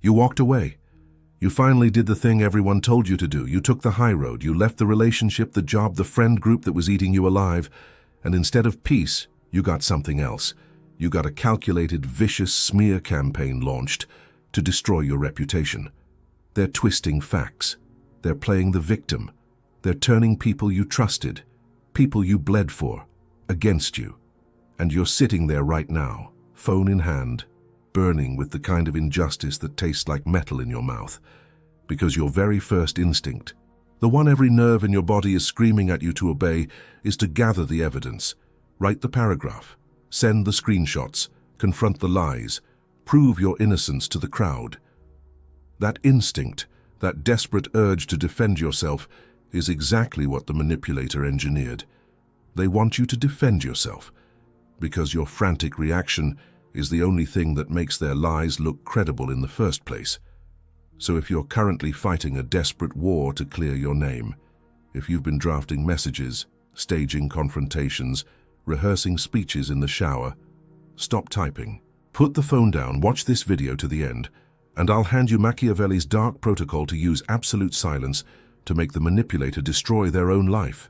You walked away. You finally did the thing everyone told you to do. You took the high road. You left the relationship, the job, the friend group that was eating you alive, and instead of peace, you got something else. You got a calculated, vicious smear campaign launched to destroy your reputation. They're twisting facts. They're playing the victim. They're turning people you trusted, people you bled for, against you. And you're sitting there right now, phone in hand, burning with the kind of injustice that tastes like metal in your mouth. Because your very first instinct, the one every nerve in your body is screaming at you to obey, is to gather the evidence, write the paragraph, send the screenshots, confront the lies, prove your innocence to the crowd. That instinct, that desperate urge to defend yourself, is exactly what the manipulator engineered. They want you to defend yourself, because your frantic reaction is the only thing that makes their lies look credible in the first place. So if you're currently fighting a desperate war to clear your name, if you've been drafting messages, staging confrontations, rehearsing speeches in the shower, stop typing. Put the phone down, watch this video to the end, and I'll hand you Machiavelli's dark protocol to use absolute silence to make the manipulator destroy their own life.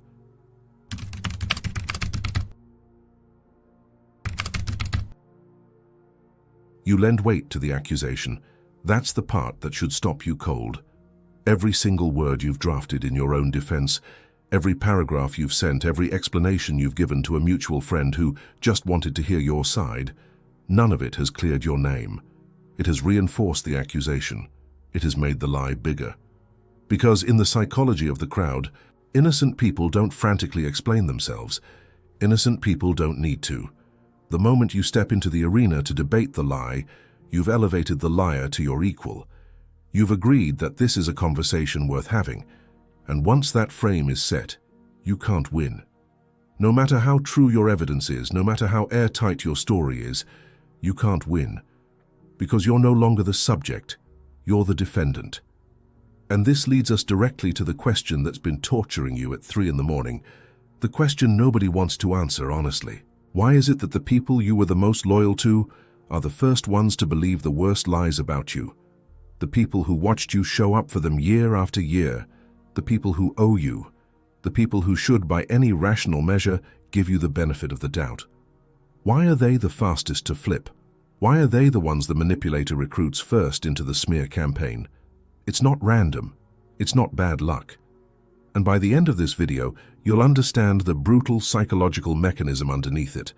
You lend weight to the accusation. That's the part that should stop you cold. Every single word you've drafted in your own defense, every paragraph you've sent, every explanation you've given to a mutual friend who just wanted to hear your side, none of it has cleared your name. It has reinforced the accusation. It has made the lie bigger. Because in the psychology of the crowd, innocent people don't frantically explain themselves. Innocent people don't need to. The moment you step into the arena to debate the lie, you've elevated the liar to your equal. You've agreed that this is a conversation worth having, and once that frame is set, you can't win. No matter how true your evidence is, no matter how airtight your story is, you can't win. Because you're no longer the subject, you're the defendant. And this leads us directly to the question that's been torturing you at 3 in the morning, the question nobody wants to answer honestly. Why is it that the people you were the most loyal to are the first ones to believe the worst lies about you? The people who watched you show up for them year after year, the people who owe you, the people who should, by any rational measure, give you the benefit of the doubt. Why are they the fastest to flip? Why are they the ones the manipulator recruits first into the smear campaign? It's not random. It's not bad luck. And by the end of this video, you'll understand the brutal psychological mechanism underneath it.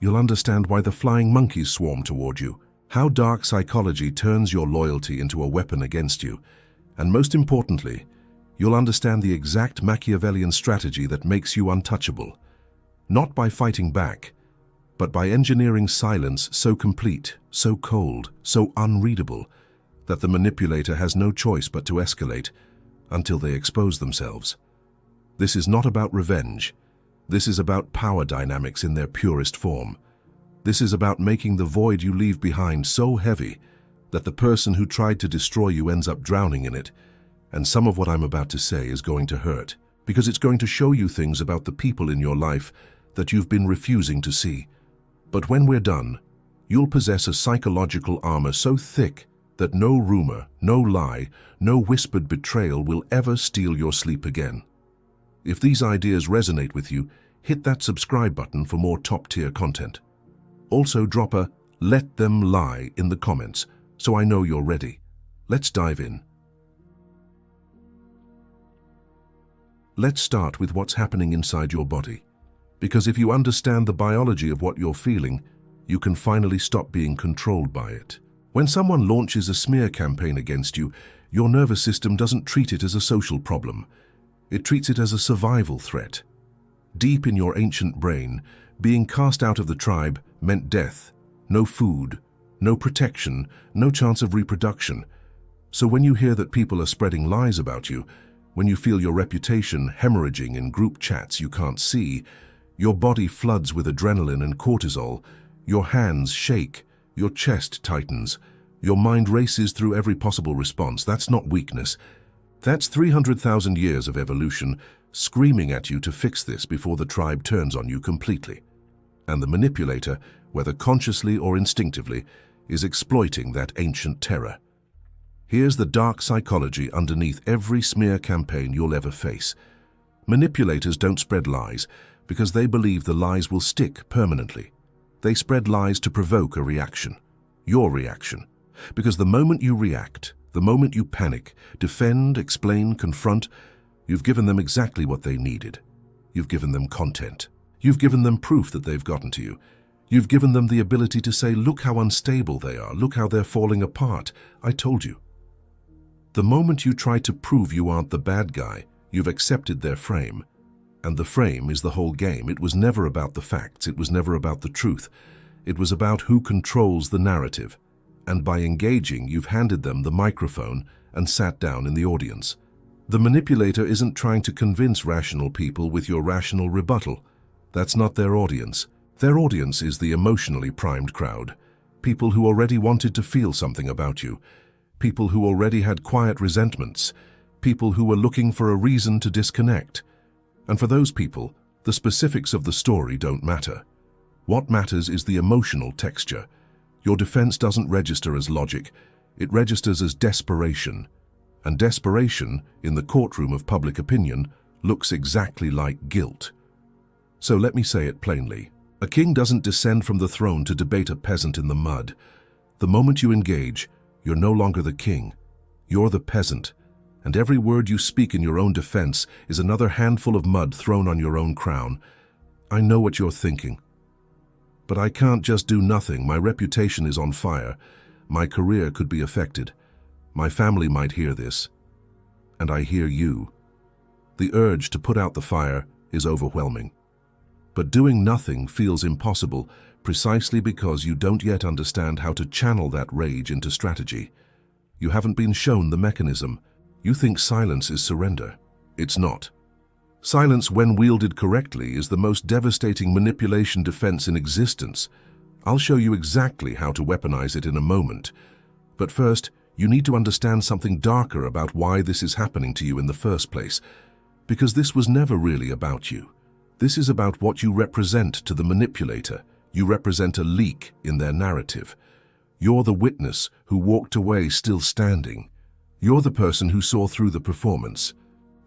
You'll understand why the flying monkeys swarm toward you, how dark psychology turns your loyalty into a weapon against you, and most importantly, you'll understand the exact Machiavellian strategy that makes you untouchable. Not by fighting back, but by engineering silence so complete, so cold, so unreadable, that the manipulator has no choice but to escalate until they expose themselves. This is not about revenge. This is about power dynamics in their purest form. This is about making the void you leave behind so heavy that the person who tried to destroy you ends up drowning in it. And some of what I'm about to say is going to hurt, because it's going to show you things about the people in your life that you've been refusing to see. But when we're done, you'll possess a psychological armor so thick that no rumor, no lie, no whispered betrayal will ever steal your sleep again. If these ideas resonate with you, hit that subscribe button for more top-tier content. Also drop a "let them lie" in the comments so I know you're ready. Let's dive in. Let's start with what's happening inside your body. Because if you understand the biology of what you're feeling, you can finally stop being controlled by it. When someone launches a smear campaign against you, your nervous system doesn't treat it as a social problem. It treats it as a survival threat. Deep in your ancient brain, being cast out of the tribe meant death, no food, no protection, no chance of reproduction. So when you hear that people are spreading lies about you, when you feel your reputation hemorrhaging in group chats you can't see, your body floods with adrenaline and cortisol, your hands shake, your chest tightens, your mind races through every possible response. That's not weakness. That's 300,000 years of evolution screaming at you to fix this before the tribe turns on you completely. And the manipulator, whether consciously or instinctively, is exploiting that ancient terror. Here's the dark psychology underneath every smear campaign you'll ever face. Manipulators don't spread lies because they believe the lies will stick permanently. They spread lies to provoke a reaction, your reaction. Because the moment you react, the moment you panic, defend, explain, confront, you've given them exactly what they needed. You've given them content. You've given them proof that they've gotten to you. You've given them the ability to say, look how unstable they are, look how they're falling apart. I told you. The moment you try to prove you aren't the bad guy, you've accepted their frame. And the frame is the whole game. It was never about the facts. It was never about the truth. It was about who controls the narrative. And by engaging, you've handed them the microphone and sat down in the audience. The manipulator isn't trying to convince rational people with your rational rebuttal. That's not their audience. Their audience is the emotionally primed crowd. People who already wanted to feel something about you. People who already had quiet resentments. People who were looking for a reason to disconnect. And for those people, the specifics of the story don't matter. What matters is the emotional texture. Your defense doesn't register as logic. It registers as desperation. And desperation, in the courtroom of public opinion, looks exactly like guilt. So let me say it plainly. A king doesn't descend from the throne to debate a peasant in the mud. The moment you engage, you're no longer the king. You're the peasant. And every word you speak in your own defense is another handful of mud thrown on your own crown. I know what you're thinking. But I can't just do nothing. My reputation is on fire. My career could be affected. My family might hear this. And I hear you. The urge to put out the fire is overwhelming. But doing nothing feels impossible precisely because you don't yet understand how to channel that rage into strategy. You haven't been shown the mechanism. You think silence is surrender. It's not. Silence, when wielded correctly, is the most devastating manipulation defense in existence. I'll show you exactly how to weaponize it in a moment. But first, you need to understand something darker about why this is happening to you in the first place. Because this was never really about you. This is about what you represent to the manipulator. You represent a leak in their narrative. You're the witness who walked away still standing. You're the person who saw through the performance.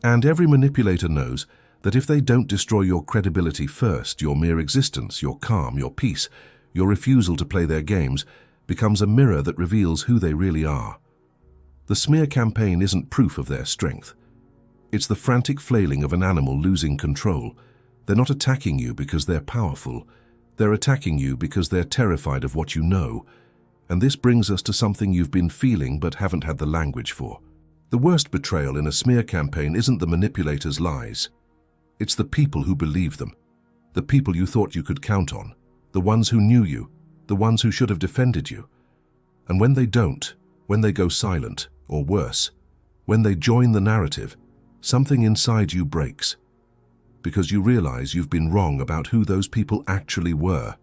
And every manipulator knows that if they don't destroy your credibility first, your mere existence, your calm, your peace, your refusal to play their games, becomes a mirror that reveals who they really are. The smear campaign isn't proof of their strength. It's the frantic flailing of an animal losing control. They're not attacking you because they're powerful. They're attacking you because they're terrified of what you know. And this brings us to something you've been feeling but haven't had the language for. The worst betrayal in a smear campaign isn't the manipulator's lies. It's the people who believe them. The people you thought you could count on. The ones who knew you. The ones who should have defended you. And when they don't, when they go silent, or worse, when they join the narrative, something inside you breaks. Because you realize you've been wrong about who those people actually were.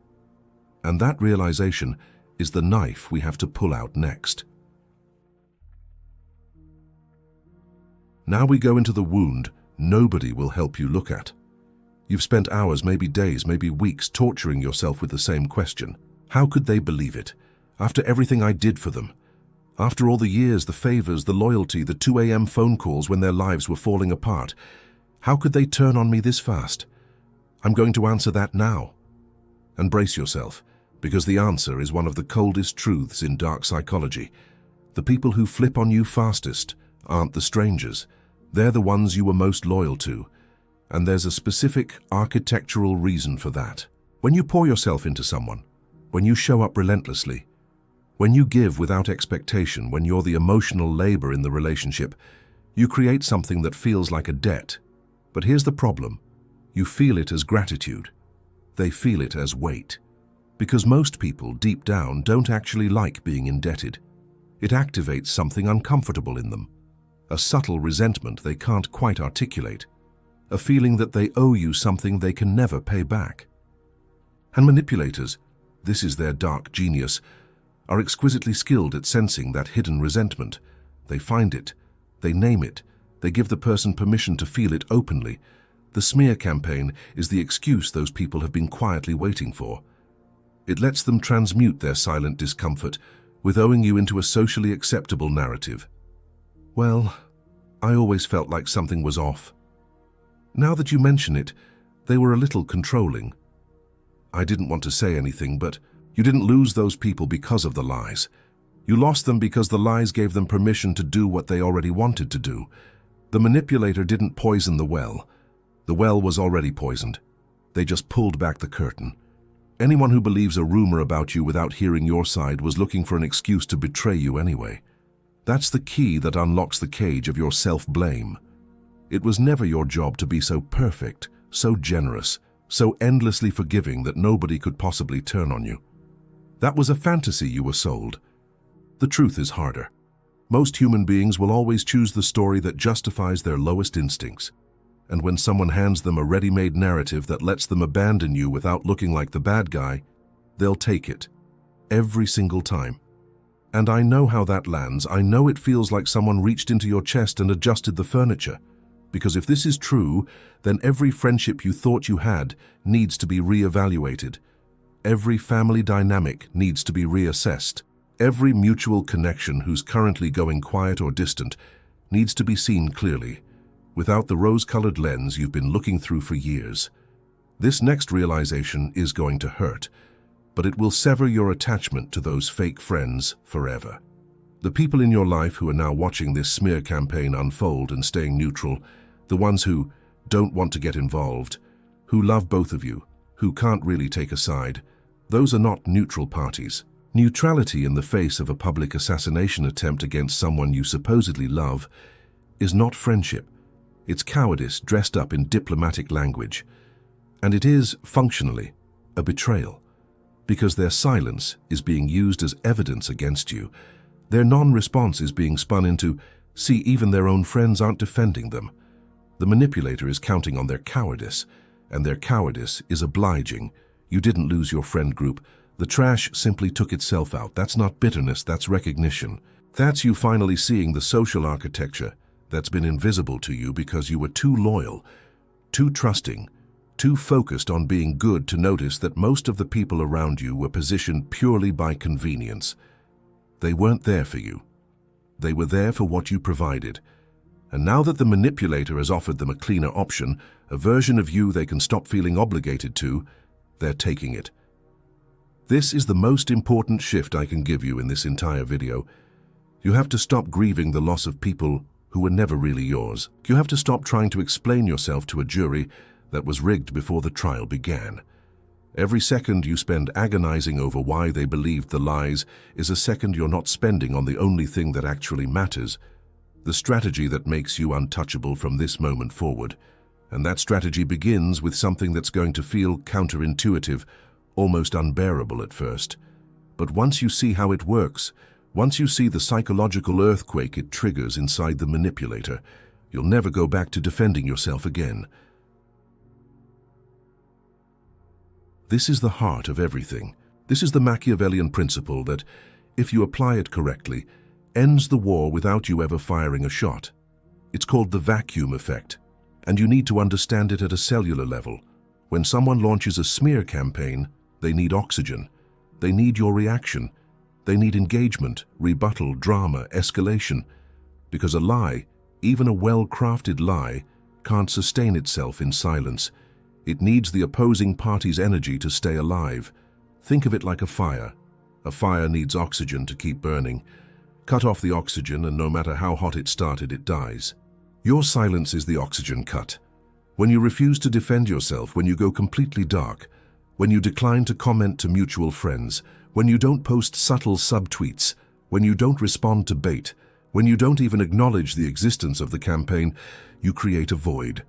And that realization is the knife we have to pull out next. Now we go into the wound nobody will help you look at. You've spent hours, maybe days, maybe weeks torturing yourself with the same question. How could they believe it? After everything I did for them? After all the years, the favors, the loyalty, the 2 a.m. phone calls when their lives were falling apart? How could they turn on me this fast? I'm going to answer that now. And brace yourself, because the answer is one of the coldest truths in dark psychology. The people who flip on you fastest aren't the strangers. They're the ones you were most loyal to. And there's a specific architectural reason for that. When you pour yourself into someone, when you show up relentlessly, when you give without expectation, when you're the emotional labor in the relationship, you create something that feels like a debt. But here's the problem. You feel it as gratitude. They feel it as weight. Because most people, deep down, don't actually like being indebted. It activates something uncomfortable in them. A subtle resentment they can't quite articulate. A feeling that they owe you something they can never pay back. And manipulators, this is their dark genius, are exquisitely skilled at sensing that hidden resentment. They find it, they name it, they give the person permission to feel it openly. The smear campaign is the excuse those people have been quietly waiting for. It lets them transmute their silent discomfort, with owing you into a socially acceptable narrative. Well, I always felt like something was off. Now that you mention it, they were a little controlling. I didn't want to say anything, but you didn't lose those people because of the lies. You lost them because the lies gave them permission to do what they already wanted to do. The manipulator didn't poison the well. The well was already poisoned. They just pulled back the curtain. Anyone who believes a rumor about you without hearing your side was looking for an excuse to betray you anyway. That's the key that unlocks the cage of your self-blame. It was never your job to be so perfect, so generous, so endlessly forgiving that nobody could possibly turn on you. That was a fantasy you were sold. The truth is harder. Most human beings will always choose the story that justifies their lowest instincts. And when someone hands them a ready-made narrative that lets them abandon you without looking like the bad guy, they'll take it. Every single time. And I know how that lands. I know it feels like someone reached into your chest and adjusted the furniture. Because if this is true, then every friendship you thought you had needs to be re-evaluated. Every family dynamic needs to be reassessed. Every mutual connection who's currently going quiet or distant needs to be seen clearly, without the rose-colored lens you've been looking through for years. This next realization is going to hurt, but it will sever your attachment to those fake friends forever. The people in your life who are now watching this smear campaign unfold and staying neutral, the ones who don't want to get involved, who love both of you, who can't really take a side, those are not neutral parties. Neutrality in the face of a public assassination attempt against someone you supposedly love is not friendship. It's cowardice dressed up in diplomatic language. And it is, functionally, a betrayal. Because their silence is being used as evidence against you. Their non-response is being spun into, see, even their own friends aren't defending them. The manipulator is counting on their cowardice, and their cowardice is obliging. You didn't lose your friend group. The trash simply took itself out. That's not bitterness, that's recognition. That's you finally seeing the social architecture that's been invisible to you because you were too loyal, too trusting, too focused on being good to notice that most of the people around you were positioned purely by convenience. They weren't there for you. They were there for what you provided. And now that the manipulator has offered them a cleaner option, a version of you they can stop feeling obligated to, they're taking it. This is the most important shift I can give you in this entire video. You have to stop grieving the loss of people who were never really yours. You have to stop trying to explain yourself to a jury that was rigged before the trial began. Every second you spend agonizing over why they believed the lies is a second you're not spending on the only thing that actually matters, the strategy that makes you untouchable from this moment forward. And that strategy begins with something that's going to feel counterintuitive, almost unbearable at first. But once you see how it works, once you see the psychological earthquake it triggers inside the manipulator, you'll never go back to defending yourself again. This is the heart of everything. This is the Machiavellian principle that, if you apply it correctly, ends the war without you ever firing a shot. It's called the vacuum effect, and you need to understand it at a cellular level. When someone launches a smear campaign, they need oxygen. They need your reaction. They need engagement, rebuttal, drama, escalation. Because a lie, even a well-crafted lie, can't sustain itself in silence. It needs the opposing party's energy to stay alive. Think of it like a fire. A fire needs oxygen to keep burning. Cut off the oxygen, and no matter how hot it started, it dies. Your silence is the oxygen cut. When you refuse to defend yourself, when you go completely dark, when you decline to comment to mutual friends, when you don't post subtle subtweets, when you don't respond to bait, when you don't even acknowledge the existence of the campaign, you create a void.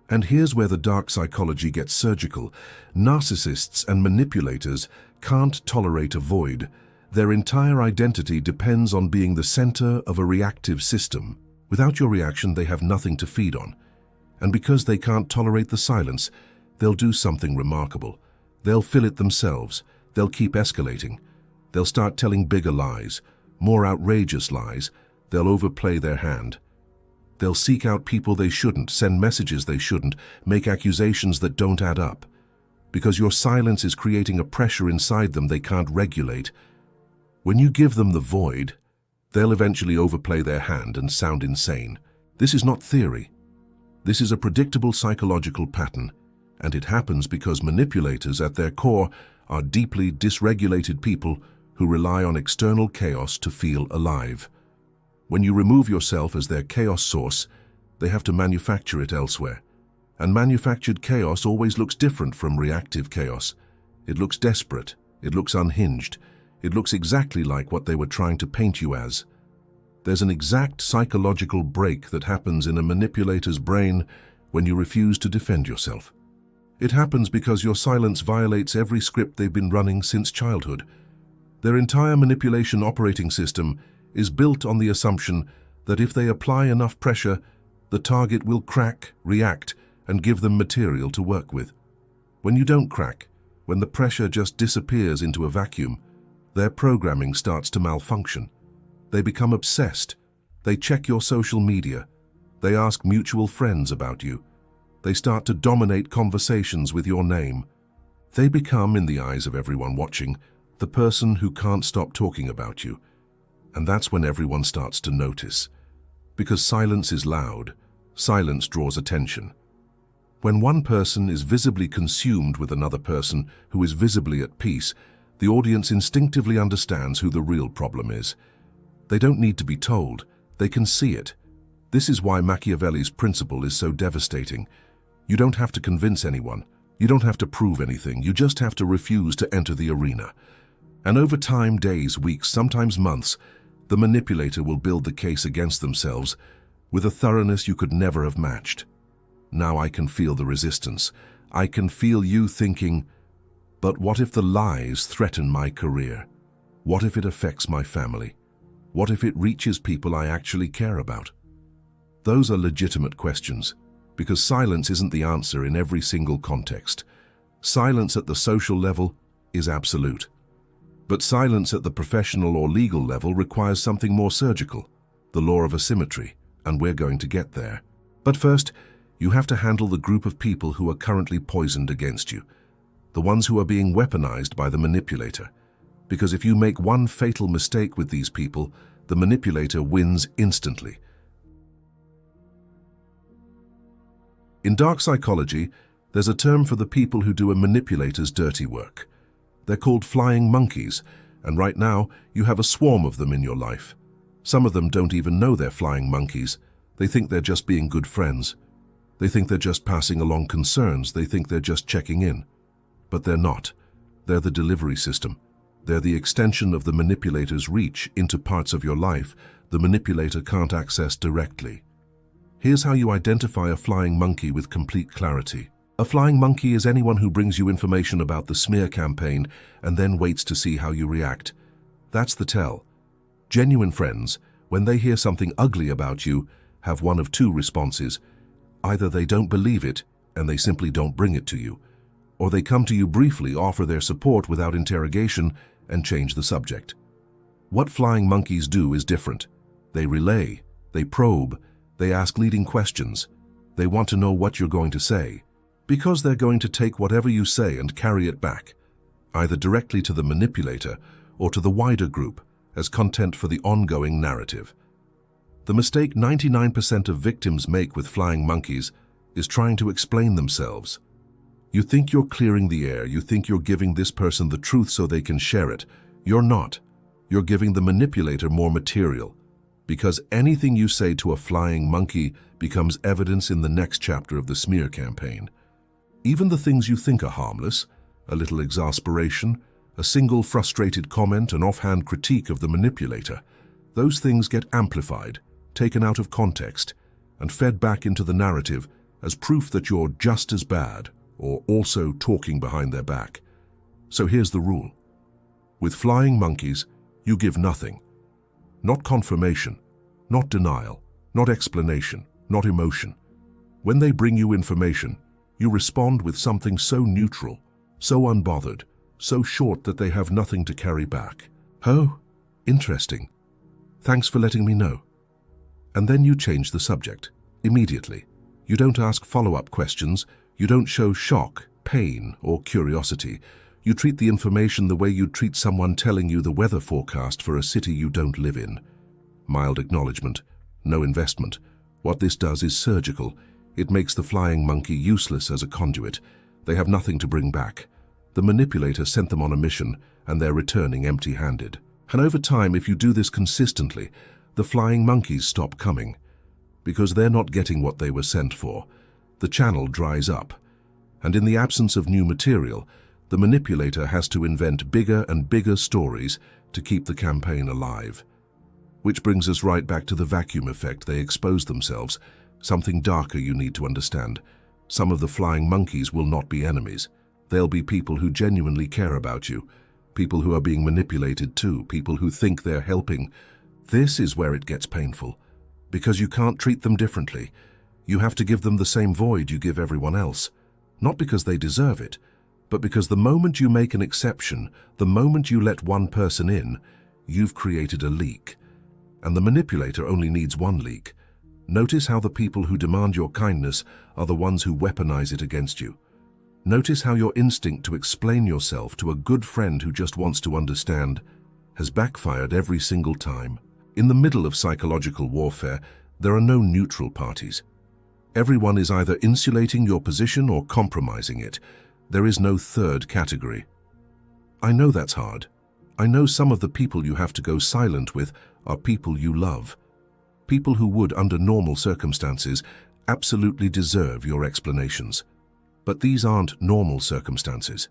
And here's where the dark psychology gets surgical. Narcissists and manipulators can't tolerate a void. Their entire identity depends on being the center of a reactive system. Without your reaction, they have nothing to feed on. And because they can't tolerate the silence, they'll do something remarkable. They'll fill it themselves. They'll keep escalating. They'll start telling bigger lies, more outrageous lies. They'll overplay their hand. They'll seek out people they shouldn't, send messages they shouldn't, make accusations that don't add up. Because your silence is creating a pressure inside them they can't regulate. When you give them the void, they'll eventually overplay their hand and sound insane. This is not theory. This is a predictable psychological pattern, and it happens because manipulators at their core are deeply dysregulated people who rely on external chaos to feel alive. When you remove yourself as their chaos source, they have to manufacture it elsewhere. And manufactured chaos always looks different from reactive chaos. It looks desperate, it looks unhinged, it looks exactly like what they were trying to paint you as. There's an exact psychological break that happens in a manipulator's brain when you refuse to defend yourself. It happens because your silence violates every script they've been running since childhood. Their entire manipulation operating system is built on the assumption that if they apply enough pressure, the target will crack, react, and give them material to work with. When you don't crack, when the pressure just disappears into a vacuum, their programming starts to malfunction. They become obsessed. They check your social media. They ask mutual friends about you. They start to dominate conversations with your name. They become, in the eyes of everyone watching, the person who can't stop talking about you. And that's when everyone starts to notice. Because silence is loud, silence draws attention. When one person is visibly consumed with another person who is visibly at peace, the audience instinctively understands who the real problem is. They don't need to be told, they can see it. This is why Machiavelli's principle is so devastating. You don't have to convince anyone. You don't have to prove anything. You just have to refuse to enter the arena. And over time, days, weeks, sometimes months, the manipulator will build the case against themselves with a thoroughness you could never have matched. Now I can feel the resistance. I can feel you thinking, but what if the lies threaten my career? What if it affects my family? What if it reaches people I actually care about? Those are legitimate questions, because silence isn't the answer in every single context. Silence at the social level is absolute. But silence at the professional or legal level requires something more surgical, the law of asymmetry, and we're going to get there. But first, you have to handle the group of people who are currently poisoned against you, the ones who are being weaponized by the manipulator. Because if you make one fatal mistake with these people, the manipulator wins instantly. In dark psychology, there's a term for the people who do a manipulator's dirty work. They're called flying monkeys, and right now you have a swarm of them in your life. Some of them don't even know they're flying monkeys. They think they're just being good friends. They think they're just passing along concerns. They think they're just checking in. But they're not. They're the delivery system. They're the extension of the manipulator's reach into parts of your life the manipulator can't access directly. Here's how you identify a flying monkey with complete clarity. A flying monkey is anyone who brings you information about the smear campaign and then waits to see how you react. That's the tell. Genuine friends, when they hear something ugly about you, have one of two responses. Either they don't believe it and they simply don't bring it to you, or they come to you briefly, offer their support without interrogation, and change the subject. What flying monkeys do is different. They relay, they probe, they ask leading questions. They want to know what you're going to say, because they're going to take whatever you say and carry it back, either directly to the manipulator or to the wider group as content for the ongoing narrative. The mistake 99% of victims make with flying monkeys is trying to explain themselves. You think you're clearing the air, you think you're giving this person the truth so they can share it. You're not. You're giving the manipulator more material, because anything you say to a flying monkey becomes evidence in the next chapter of the smear campaign. Even the things you think are harmless, a little exasperation, a single frustrated comment, an offhand critique of the manipulator, those things get amplified, taken out of context, and fed back into the narrative as proof that you're just as bad, or also talking behind their back. So here's the rule. With flying monkeys, you give nothing. Not confirmation, not denial, not explanation, not emotion. When they bring you information, you respond with something so neutral, so unbothered, so short that they have nothing to carry back. Oh, interesting. Thanks for letting me know. And then you change the subject, immediately. You don't ask follow-up questions. You don't show shock, pain, or curiosity. You treat the information the way you'd treat someone telling you the weather forecast for a city you don't live in. Mild acknowledgement, no investment. What this does is surgical. It makes the flying monkey useless as a conduit. They have nothing to bring back. The manipulator sent them on a mission, and they're returning empty-handed. And over time, if you do this consistently, the flying monkeys stop coming. Because they're not getting what they were sent for. The channel dries up. And in the absence of new material, the manipulator has to invent bigger and bigger stories to keep the campaign alive. Which brings us right back to the vacuum effect. They expose themselves. Something darker you need to understand. Some of the flying monkeys will not be enemies. They'll be people who genuinely care about you. People who are being manipulated too. People who think they're helping. This is where it gets painful. Because you can't treat them differently. You have to give them the same void you give everyone else. Not because they deserve it, but because the moment you make an exception, the moment you let one person in, you've created a leak. And the manipulator only needs one leak. Notice how the people who demand your kindness are the ones who weaponize it against you. Notice how your instinct to explain yourself to a good friend who just wants to understand has backfired every single time. In the middle of psychological warfare, there are no neutral parties. Everyone is either insulating your position or compromising it. There is no third category. I know that's hard. I know some of the people you have to go silent with are people you love. People who would, under normal circumstances, absolutely deserve your explanations. But these aren't normal circumstances.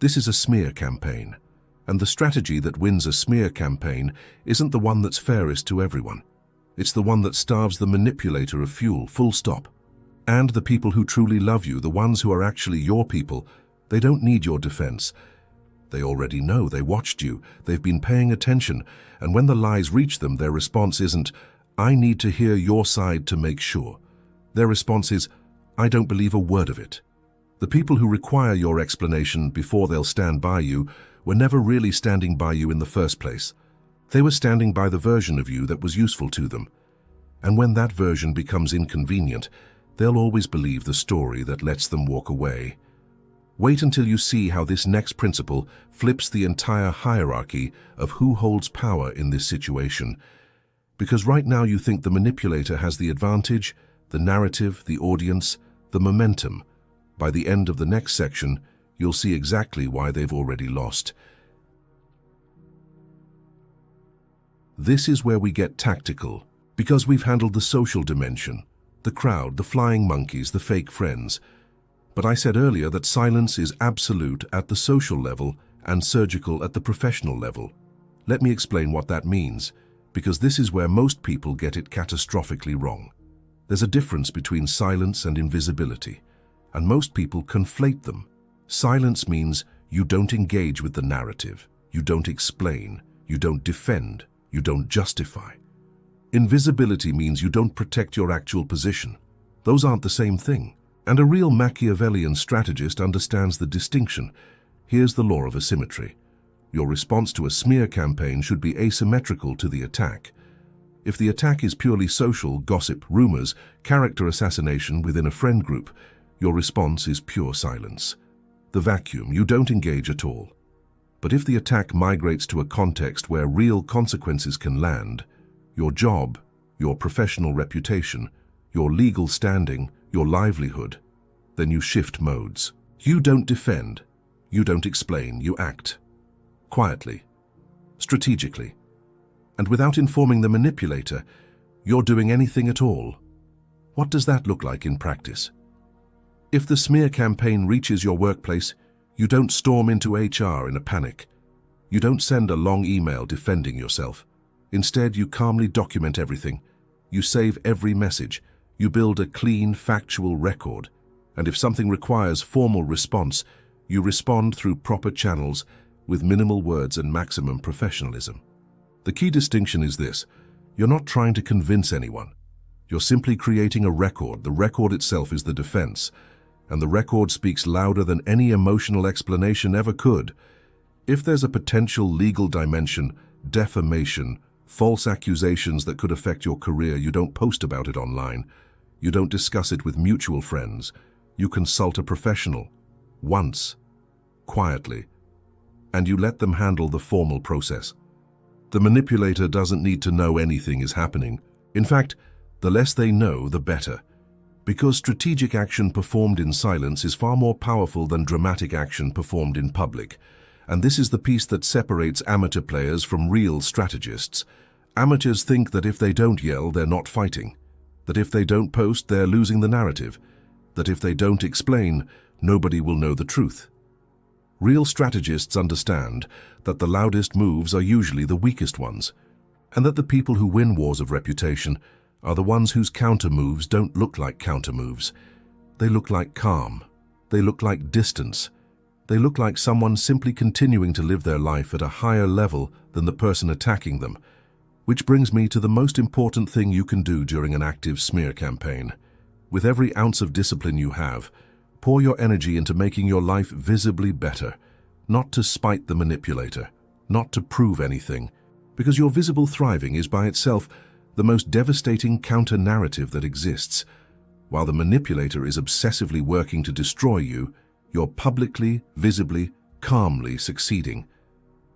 This is a smear campaign. And the strategy that wins a smear campaign isn't the one that's fairest to everyone. It's the one that starves the manipulator of fuel, full stop. And the people who truly love you, the ones who are actually your people, they don't need your defense. They already know, they watched you, they've been paying attention, and when the lies reach them, their response isn't, I need to hear your side to make sure. Their response is, I don't believe a word of it. The people who require your explanation before they'll stand by you were never really standing by you in the first place. They were standing by the version of you that was useful to them. And when that version becomes inconvenient, they'll always believe the story that lets them walk away. Wait until you see how this next principle flips the entire hierarchy of who holds power in this situation. Because right now you think the manipulator has the advantage, the narrative, the audience, the momentum. By the end of the next section, you'll see exactly why they've already lost. This is where we get tactical, because we've handled the social dimension, the crowd, the flying monkeys, the fake friends. But I said earlier that silence is absolute at the social level and surgical at the professional level. Let me explain what that means, because this is where most people get it catastrophically wrong. There's a difference between silence and invisibility, and most people conflate them. Silence means you don't engage with the narrative, you don't explain, you don't defend, you don't justify. Invisibility means you don't protect your actual position. Those aren't the same thing. And a real Machiavellian strategist understands the distinction. Here's the law of asymmetry. Your response to a smear campaign should be asymmetrical to the attack. If the attack is purely social, gossip, rumors, character assassination within a friend group, your response is pure silence. The vacuum, you don't engage at all. But if the attack migrates to a context where real consequences can land, your job, your professional reputation, your legal standing, your livelihood, then you shift modes. You don't defend, you don't explain, you act. Quietly, strategically, and without informing the manipulator, you're doing anything at all. What does that look like in practice? If the smear campaign reaches your workplace, you don't storm into HR in a panic. You don't send a long email defending yourself. Instead, you calmly document everything. You save every message. You build a clean, factual record. And if something requires formal response, you respond through proper channels with minimal words and maximum professionalism. The key distinction is this: you're not trying to convince anyone. You're simply creating a record. The record itself is the defense, and the record speaks louder than any emotional explanation ever could. If there's a potential legal dimension, defamation, false accusations that could affect your career, you don't post about it online. You don't discuss it with mutual friends. You consult a professional. Once. Quietly. and you let them handle the formal process. The manipulator doesn't need to know anything is happening. In fact, the less they know, the better. Because strategic action performed in silence is far more powerful than dramatic action performed in public. And this is the piece that separates amateur players from real strategists. Amateurs think that if they don't yell, they're not fighting. That if they don't post, they're losing the narrative. That if they don't explain, nobody will know the truth. Real strategists understand that the loudest moves are usually the weakest ones, and that the people who win wars of reputation are the ones whose counter-moves don't look like counter-moves. They look like calm. They look like distance. They look like someone simply continuing to live their life at a higher level than the person attacking them. Which brings me to the most important thing you can do during an active smear campaign. With every ounce of discipline you have, pour your energy into making your life visibly better, not to spite the manipulator, not to prove anything, because your visible thriving is by itself the most devastating counter-narrative that exists. While the manipulator is obsessively working to destroy you, you're publicly, visibly, calmly succeeding.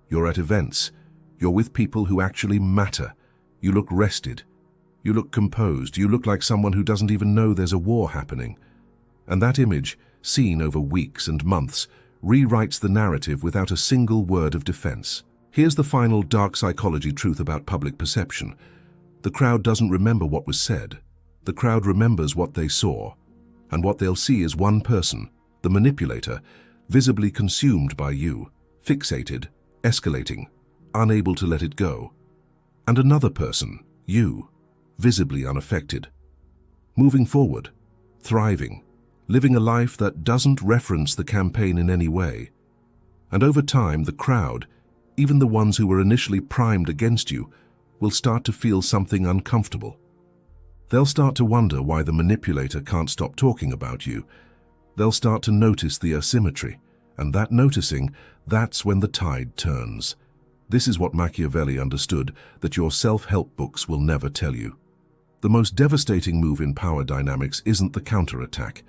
You're at events. You're with people who actually matter. You look rested. You look composed. You look like someone who doesn't even know there's a war happening. And that image, seen over weeks and months, rewrites the narrative without a single word of defense. Here's the final dark psychology truth about public perception. The crowd doesn't remember what was said. The crowd remembers what they saw. And what they'll see is one person, the manipulator, visibly consumed by you, fixated, escalating, unable to let it go. And another person, you, visibly unaffected, moving forward, thriving, living a life that doesn't reference the campaign in any way. And over time, the crowd, even the ones who were initially primed against you, will start to feel something uncomfortable. They'll start to wonder why the manipulator can't stop talking about you. They'll start to notice the asymmetry, and that noticing, that's when the tide turns. This is what Machiavelli understood that your self-help books will never tell you. The most devastating move in power dynamics isn't the counterattack.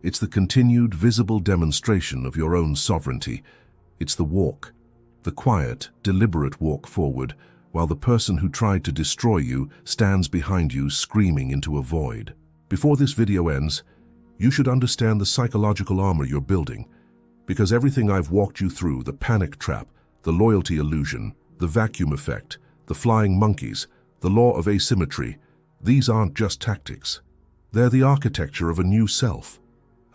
It's the continued, visible demonstration of your own sovereignty. It's the walk, the quiet, deliberate walk forward, while the person who tried to destroy you stands behind you screaming into a void. Before this video ends, you should understand the psychological armor you're building, because everything I've walked you through, the panic trap, the loyalty illusion, the vacuum effect, the flying monkeys, the law of asymmetry, these aren't just tactics. They're the architecture of a new self,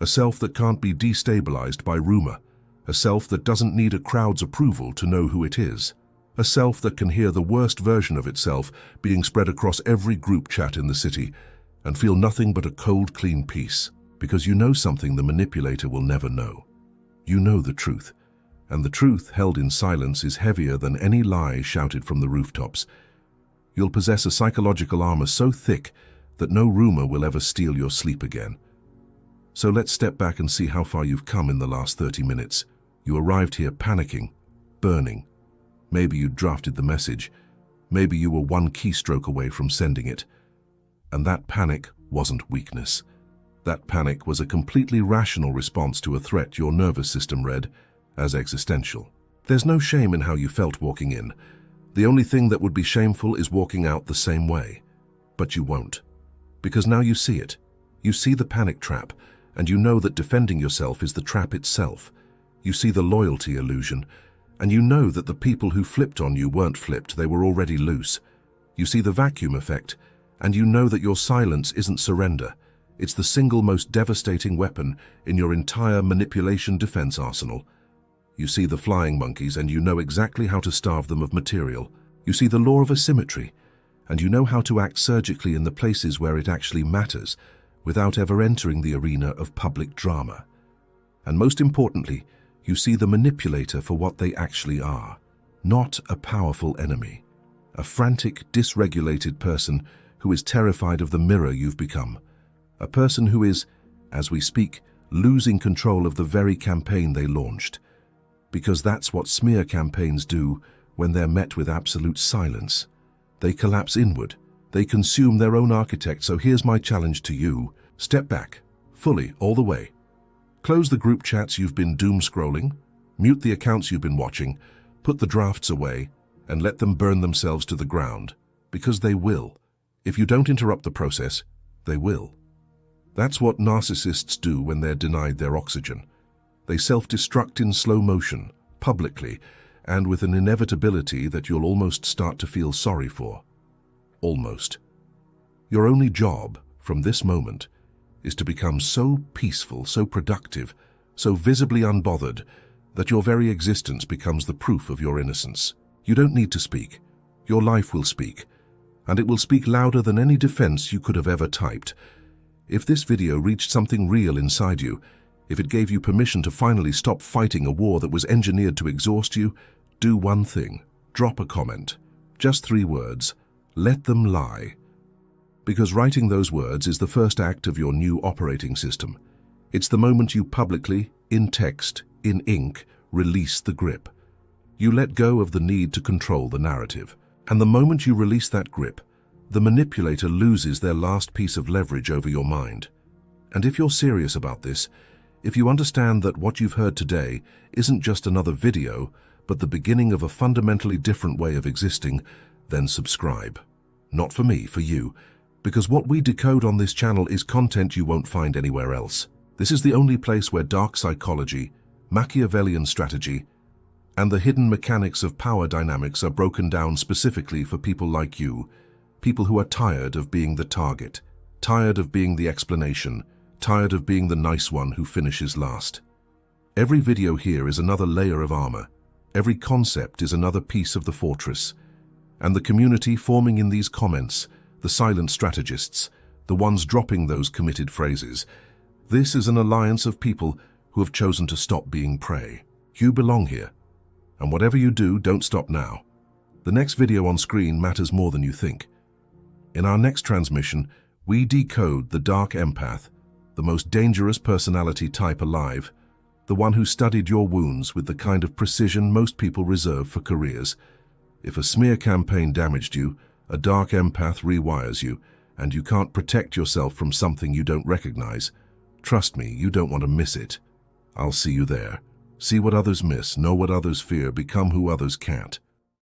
a self that can't be destabilized by rumor, a self that doesn't need a crowd's approval to know who it is, a self that can hear the worst version of itself being spread across every group chat in the city and feel nothing but a cold, clean peace, because you know something the manipulator will never know. You know the truth, and the truth held in silence is heavier than any lie shouted from the rooftops. You'll possess a psychological armor so thick that no rumor will ever steal your sleep again. So let's step back and see how far you've come in the last 30 minutes. You arrived here panicking, burning. Maybe you drafted the message. Maybe you were one keystroke away from sending it. And that panic wasn't weakness. That panic was a completely rational response to a threat your nervous system read as existential. There's no shame in how you felt walking in. The only thing that would be shameful is walking out the same way. But you won't. Because now you see it. You see the panic trap, and you know that defending yourself is the trap itself. You see the loyalty illusion, and you know that the people who flipped on you weren't flipped, they were already loose. You see the vacuum effect, and you know that your silence isn't surrender. It's the single most devastating weapon in your entire manipulation defense arsenal. You see the flying monkeys, and you know exactly how to starve them of material. You see the law of asymmetry, and you know how to act surgically in the places where it actually matters, without ever entering the arena of public drama. And most importantly, you see the manipulator for what they actually are, not a powerful enemy, a frantic, dysregulated person who is terrified of the mirror you've become, a person who is, as we speak, losing control of the very campaign they launched. Because that's what smear campaigns do when they're met with absolute silence. They collapse inward. They consume their own architect. So here's my challenge to you. Step back, fully, all the way. Close the group chats you've been doom scrolling. Mute the accounts you've been watching, put the drafts away, and let them burn themselves to the ground, because they will. If you don't interrupt the process, they will. That's what narcissists do when they're denied their oxygen. They self-destruct in slow motion, publicly, and with an inevitability that you'll almost start to feel sorry for. Almost. Your only job, from this moment, is to become so peaceful, so productive, so visibly unbothered, that your very existence becomes the proof of your innocence. You don't need to speak. Your life will speak, and it will speak louder than any defense you could have ever typed. If this video reached something real inside you, if it gave you permission to finally stop fighting a war that was engineered to exhaust you, do one thing. Drop a comment. Just 3 words. Let them lie. Because writing those words is the first act of your new operating system. It's the moment you publicly, in text, in ink, release the grip. You let go of the need to control the narrative. And the moment you release that grip, the manipulator loses their last piece of leverage over your mind. And if you're serious about this, if you understand that what you've heard today isn't just another video, but the beginning of a fundamentally different way of existing, then subscribe. Not for me, for you, because what we decode on this channel is content you won't find anywhere else. This is the only place where dark psychology, Machiavellian strategy, and the hidden mechanics of power dynamics are broken down specifically for people like you, people who are tired of being the target, tired of being the explanation, tired of being the nice one who finishes last. Every video here is another layer of armor. Every concept is another piece of the fortress. And the community forming in these comments, the silent strategists, the ones dropping those committed phrases, this is an alliance of people who have chosen to stop being prey. You belong here. And whatever you do, don't stop now. The next video on screen matters more than you think. In our next transmission, we decode the dark empath, the most dangerous personality type alive, the one who studied your wounds with the kind of precision most people reserve for careers. If a smear campaign damaged you, a dark empath rewires you, and you can't protect yourself from something you don't recognize. Trust me, you don't want to miss it. I'll see you there. See what others miss, know what others fear, become who others can't.